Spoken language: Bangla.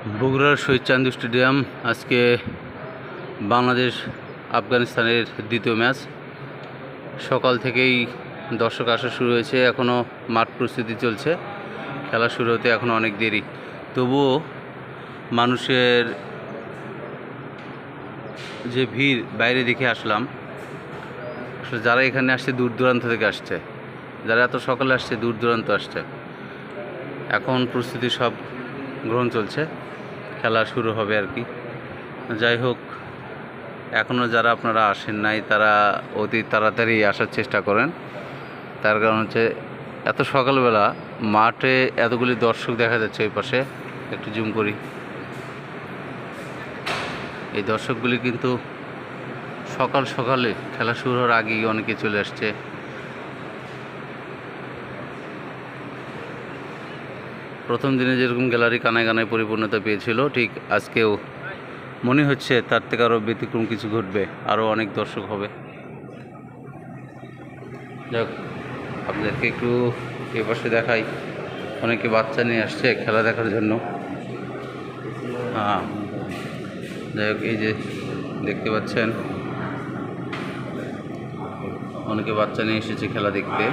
বগুড়ার শহীদ চান্দু স্টেডিয়াম আজকে বাংলাদেশ আফগানিস্তানের দ্বিতীয় ম্যাচ। সকাল থেকেই দর্শক আসা শুরু হয়েছে, এখনও মাঠ প্রস্তুতি চলছে, খেলা শুরু হতে এখনও অনেক দেরি। তবুও মানুষের যে ভিড় বাইরে দেখে আসলাম, আসলে যারা এখানে আসছে দূর দূরান্ত থেকে আসছে, যারা এত সকালে আসছে দূর দূরান্ত আসছে। এখন প্রস্তুতি সব গ্রহণ চলছে, খেলা শুরু হবে আর কি। যাই হোক, এখনও যারা আপনারা আসেন নাই তারা অতি তাড়াতাড়ি আসার চেষ্টা করেন। তার কারণ হচ্ছে এত সকালবেলা মাঠে এতগুলি দর্শক দেখা যাচ্ছে। ওই পাশে একটু জুম করি, এই দর্শকগুলি কিন্তু সকাল সকালে খেলা শুরু হওয়ার আগেই অনেকে চলে আসছে। প্রথম দিনে যেরকম গ্যালারি কানায় কানায় পরিপূর্ণতা পেয়েছিল, ঠিক আজকেও মনে হচ্ছে তার থেকে আরও ব্যতিক্রম কিছু ঘটবে, আরও অনেক দর্শক হবে। যাক, আপনাদেরকে একটু এ পাশে দেখাই, অনেকে বাচ্চা নিয়ে আসছে খেলা দেখার জন্য। হ্যাঁ, যাই হোক, এই যে দেখতে পাচ্ছেন অনেকে বাচ্চা নিয়ে এসেছে খেলা দেখতে।